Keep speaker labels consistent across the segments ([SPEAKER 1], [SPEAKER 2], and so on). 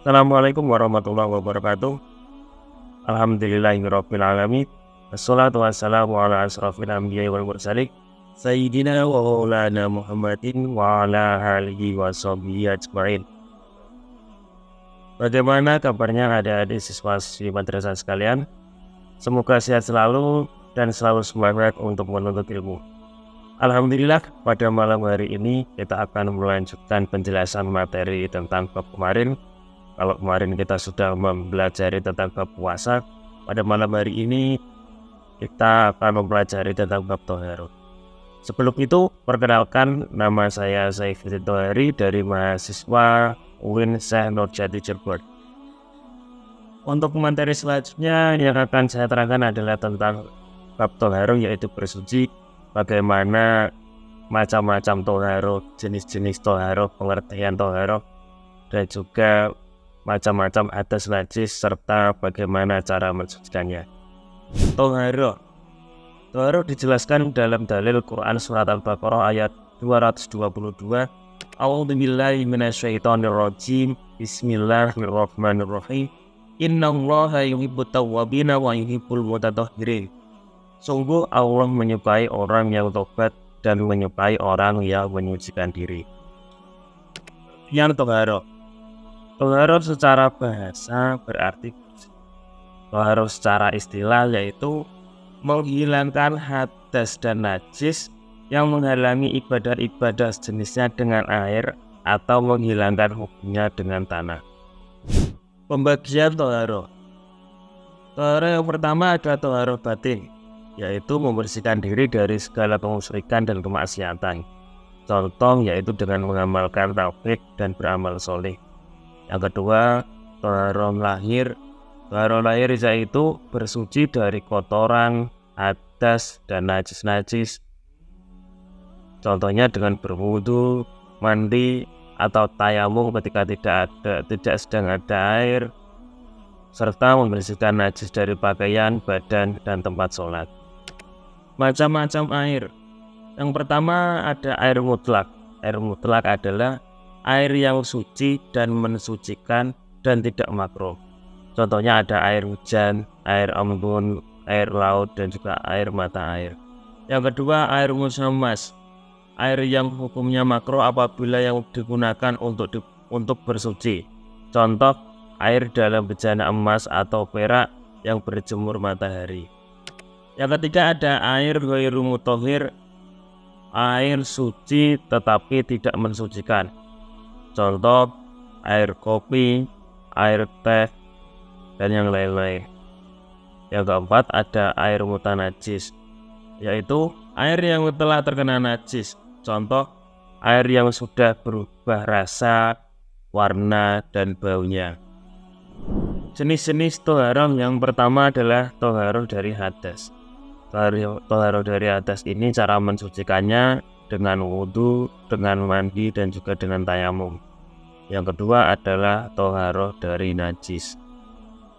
[SPEAKER 1] Assalamualaikum warahmatullahi wabarakatuh. Alhamdulillahirabbil alamin. Wassalatu wassalamu ala asrofil anbiya'i wal mursalin Sayyidina wa maulana Muhammadin wa ala alihi wa sahbihi ajma'in. Bagaimana kabarnya adik-adik siswa-siswi madrasah sekalian? Semoga sehat selalu dan selalu semangat untuk menuntut ilmu. Alhamdulillah, pada malam hari ini kita akan melanjutkan penjelasan materi tentang bab kemarin. Kalau kemarin kita sudah mempelajari tentang bab puasa, pada malam hari ini kita akan mempelajari tentang bab toharo. Sebelum itu, perkenalkan, nama saya Saifuddin Tohari dari mahasiswa UIN Syekh Nurjati Cirebon. Untuk materi selanjutnya yang akan saya terangkan adalah tentang bab toharo, yaitu bersuci, bagaimana macam-macam toharo, jenis-jenis toharo, pengertian toharo, dan juga macam-macam hadas najis serta bagaimana cara mensucikannya. Toharo dijelaskan dalam dalil Quran surat Al-Baqarah ayat 222. A'udzubillahi minasyaitonirrajim. Bismillahirrahmanirrahim. Innallaha yuhibbut tawwabina wa yuhibbul mutatahhirin. Sungguh Allah menyukai orang yang tobat dan menyukai orang yang menyucikan diri. Yang toharo secara bahasa berarti bersih. Toharo secara istilah yaitu menghilangkan hadas dan najis yang menghalangi ibadah-ibadah sejenisnya dengan air atau menghilangkan hukumnya dengan tanah. Pembagian toharo yang pertama ada toharo batin, yaitu membersihkan diri dari segala kemusyrikan dan kemaksiatan. Contoh yaitu dengan mengamalkan tauhid dan beramal soleh. Yang kedua, toharo lahir. Toharo lahir yaitu bersuci dari kotoran, hadas, dan najis-najis. Contohnya dengan berwudu, mandi, atau tayamum ketika tidak sedang ada air, serta membersihkan najis dari pakaian, badan, dan tempat sholat. Macam-macam air. Yang pertama ada air mutlak. Air mutlak adalah air yang suci dan mensucikan dan tidak makruh. Contohnya ada air hujan, air embun, air laut, dan juga air mata air. Yang kedua air musammas, air yang hukumnya makruh apabila yang digunakan untuk bersuci. Contoh air dalam bejana emas atau perak yang berjemur matahari. Yang ketiga ada air ghairu mutahhir, air suci tetapi tidak mensucikan. Contoh air kopi, air teh, dan yang lain-lain. Yang keempat ada air mutanajis, yaitu air yang telah terkena najis. Contoh air yang sudah berubah rasa, warna, dan baunya. Jenis-jenis toharo yang pertama adalah toharo dari hadas. Toharo dari hadas ini cara mensucikannya dengan wudu, dengan mandi, dan juga dengan tayamum. Yang kedua adalah toharo dari najis.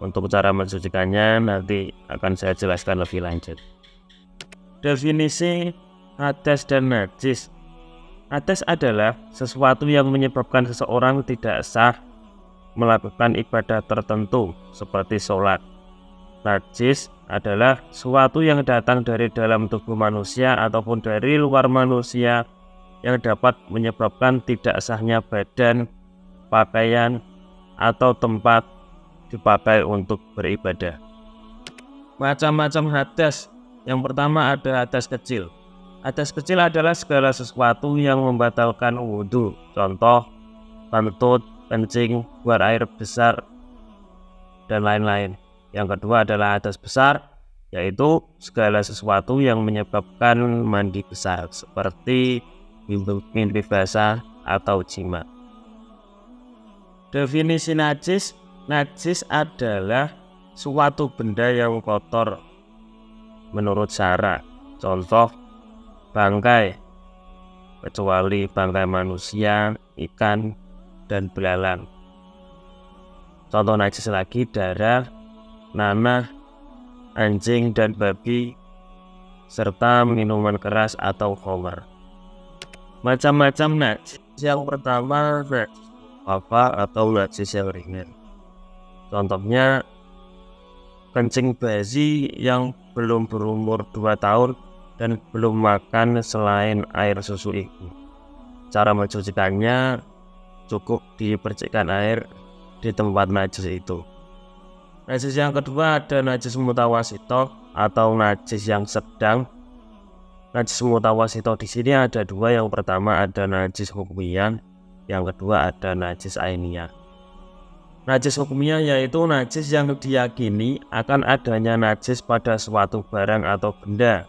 [SPEAKER 1] Untuk cara mensucikannya nanti akan saya jelaskan lebih lanjut. Definisi hadas dan najis. Hadas adalah sesuatu yang menyebabkan seseorang tidak sah melakukan ibadah tertentu seperti sholat. Najis adalah sesuatu yang datang dari dalam tubuh manusia ataupun dari luar manusia yang dapat menyebabkan tidak sahnya badan, pakaian, atau tempat dipakai untuk beribadah. Macam-macam hadas. Yang pertama ada hadas kecil. Hadas kecil adalah segala sesuatu yang membatalkan wudu. Contoh kentut, kencing, buang air besar, dan lain-lain. Yang kedua adalah hadas besar, yaitu segala sesuatu yang menyebabkan mandi besar seperti mimpi basah atau jima. Definisi najis. Najis adalah suatu benda yang kotor menurut syara. Contoh bangkai, kecuali bangkai manusia, ikan, dan belalang. Contoh najis lagi darah, nanah, anjing, dan babi, serta minuman keras atau khamar. Macam-macam najis. Yang pertama khafaf atau najis yang ringan. Contohnya kencing bayi yang belum berumur 2 tahun dan belum makan selain air susu ibu. Cara mencucikannya cukup dipercikkan air di tempat najis itu. Najis yang kedua ada najis mutawasito atau najis yang sedang. Najis mutawasito di sini ada dua. Yang pertama ada najis hukmiyah, yang kedua ada najis ainiyah. Najis hukmiyah yaitu najis yang diyakini akan adanya najis pada suatu barang atau benda,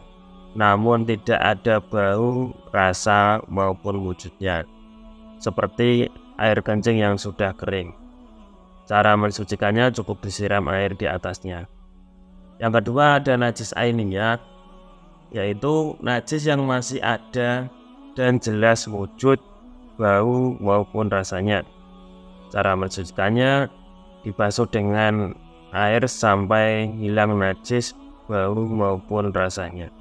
[SPEAKER 1] namun tidak ada bau, rasa maupun wujudnya, seperti air kencing yang sudah kering. Cara mensucikannya cukup disiram air di atasnya. Yang kedua ada najis ainiyah, yaitu najis yang masih ada dan jelas wujud, bau maupun rasanya. Cara mensucikannya dibasuh dengan air sampai hilang najis, bau maupun rasanya.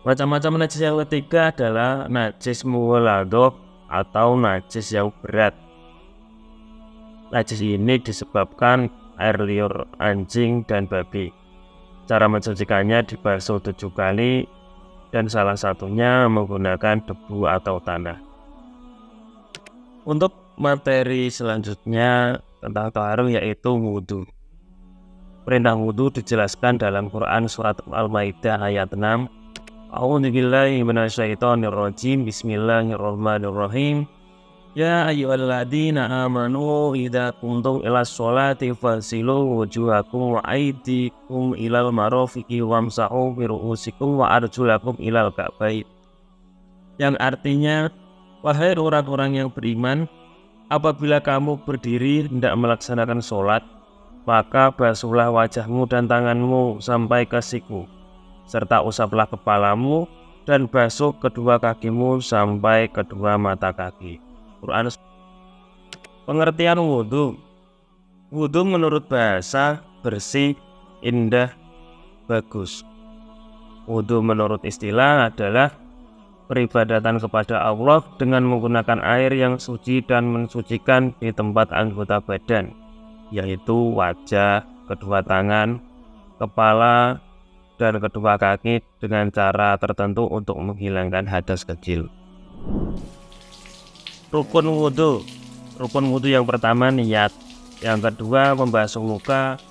[SPEAKER 1] Macam-macam najis yang ketiga adalah najis mughaladah atau najis yang berat. Najis ini disebabkan air liur anjing dan babi. Cara mensucikannya dibasuh 7 kali dan salah satunya menggunakan debu atau tanah. Untuk materi selanjutnya tentang taharah yaitu wudhu. Perintah wudhu dijelaskan dalam Quran surat Al-Maidah ayat 6. A'udzubillahi minasyaitonirrajim. Bismillahirrahmanirrahim. Ya ayyuhalladzina amanu idza qumtum ilas sholati faghsilu wujuhakum wa aydikum ilal marafiqi wamsahu bi ru'usikum wa arjulakum ilal ka'bayn. Yang artinya, wahai orang-orang yang beriman, apabila kamu berdiri hendak melaksanakan sholat, maka basuhlah wajahmu dan tanganmu sampai ke siku, serta usaplah kepalamu dan basuh kedua kakimu sampai kedua mata kaki. Quran. Pengertian wudhu. Wudhu menurut bahasa bersih, indah, bagus. Wudhu menurut istilah adalah peribadatan kepada Allah dengan menggunakan air yang suci dan mensucikan di tempat anggota badan, yaitu wajah, kedua tangan, kepala, dan kedua kaki dengan cara tertentu untuk menghilangkan hadas kecil. Rukun wudhu. Rukun wudhu yang pertama niat, yang kedua membasuh muka,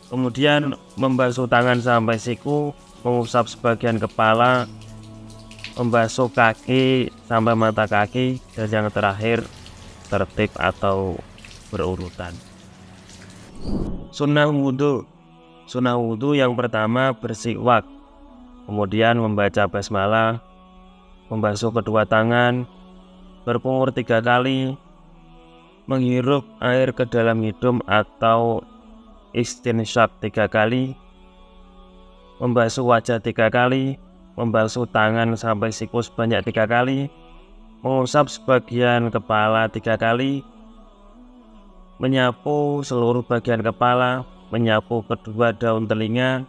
[SPEAKER 1] kemudian membasuh tangan sampai siku, mengusap sebagian kepala, membasuh kaki sampai mata kaki, dan yang terakhir tertib atau berurutan. Sunnah wudhu. Sunnah wudhu yang pertama bersiwak, kemudian membaca basmalah, membasuh kedua tangan, berkumur 3 kali, menghirup air ke dalam hidung atau istinsyak 3 kali, membasuh wajah 3 kali, membasuh tangan sampai siku sebanyak 3 kali, mengusap sebagian kepala 3 kali, menyapu seluruh bagian kepala, menyapu kedua daun telinga,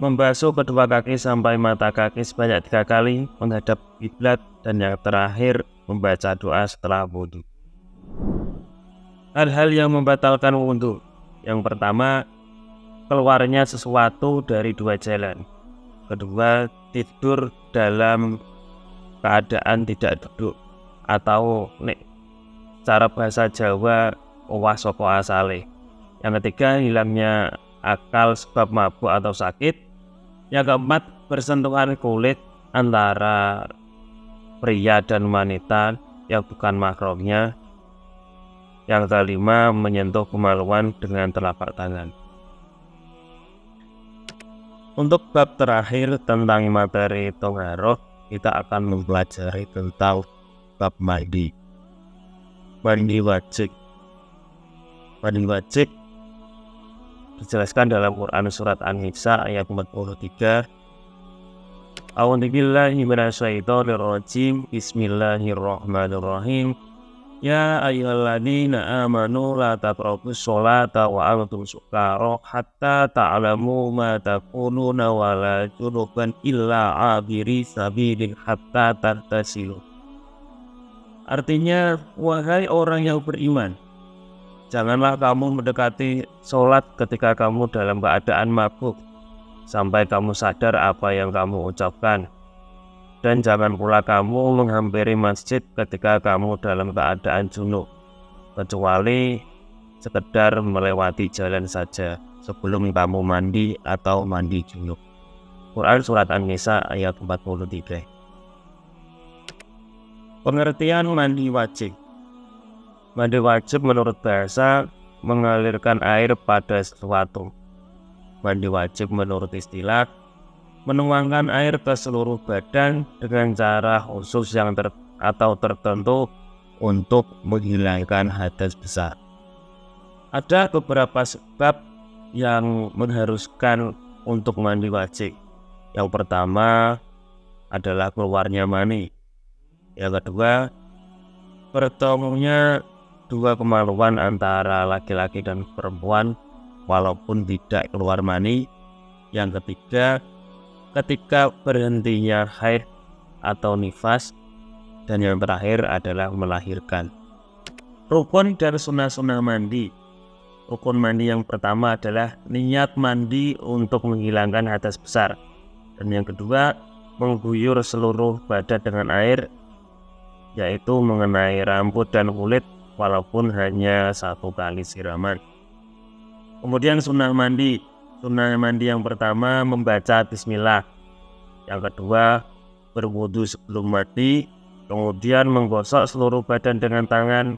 [SPEAKER 1] membasuh kedua kaki sampai mata kaki sebanyak 3 kali, menghadap kiblat, dan yang terakhir membaca doa setelah wudhu. Hal-hal yang membatalkan wudhu. Yang pertama, keluarnya sesuatu dari 2 jalan. Kedua, tidur dalam keadaan tidak duduk, atau cara bahasa Jawa owah soko asale. Yang ketiga, hilangnya akal sebab mabuk atau sakit. Yang keempat, bersentuhan kulit antara pria dan wanita yang bukan mahramnya. Yang kelima, menyentuh kemaluan dengan telapak tangan. Untuk bab terakhir tentang materi taharah, kita akan mempelajari tentang bab mandi. Mandi wajib. Mandi wajib dijelaskan dalam Quran surat An-Nisa ayat 43. A'udzubillahi minasyaitonirrajim. Bismillahirrahmanirrahim. Ya ayyuhalladzina amanu la taqrabus sholata wa antum sukara hatta ta'lamu ma taquluna wa la junuban illa abiri sabilin hatta taghtasilu. Artinya, wahai orang yang beriman, janganlah kamu mendekati sholat ketika kamu dalam keadaan mabuk, sampai kamu sadar apa yang kamu ucapkan. Dan jangan pula kamu menghampiri masjid ketika kamu dalam keadaan junub, kecuali sekedar melewati jalan saja sebelum kamu mandi atau mandi junub. Quran Surat An-Nisa ayat 43. Pengertian mandi wajib. Mandi wajib menurut bahasa mengalirkan air pada sesuatu. Mandi wajib menurut istilah menuangkan air ke seluruh badan dengan cara khusus yang tertentu untuk menghilangkan hadas besar. Ada beberapa sebab yang mengharuskan untuk mandi wajib. Yang pertama adalah keluarnya mani. Yang kedua, bertemunya dua kemaluan antara laki-laki dan perempuan walaupun tidak keluar mani. Yang ketiga, ketika berhentinya haid atau nifas. Dan yang terakhir adalah melahirkan. Rukun dan sunnah-sunnah mandi. Rukun mandi yang pertama adalah niat mandi untuk menghilangkan hadas besar. Dan yang kedua, mengguyur seluruh badan dengan air, yaitu mengenai rambut dan kulit walaupun hanya 1 kali siraman. Kemudian sunnah mandi. Sunnah mandi yang pertama membaca bismillah. Yang kedua, berwudu sebelum mandi. Kemudian menggosok seluruh badan dengan tangan,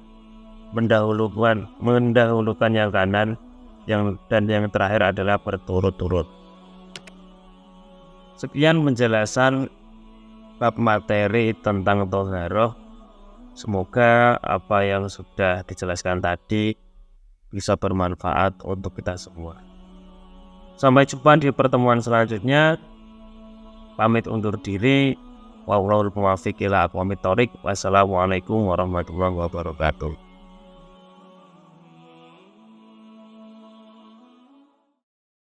[SPEAKER 1] mendahulukan yang kanan, dan yang terakhir adalah berturut-turut. Sekian penjelasan bab materi tentang thaharah. Semoga apa yang sudah dijelaskan tadi bisa bermanfaat untuk kita semua. Sampai jumpa di pertemuan selanjutnya. Pamit undur diri. Wallahul muwaffiq ila aqwamit thoriq. Wassalamualaikum warahmatullahi wabarakatuh.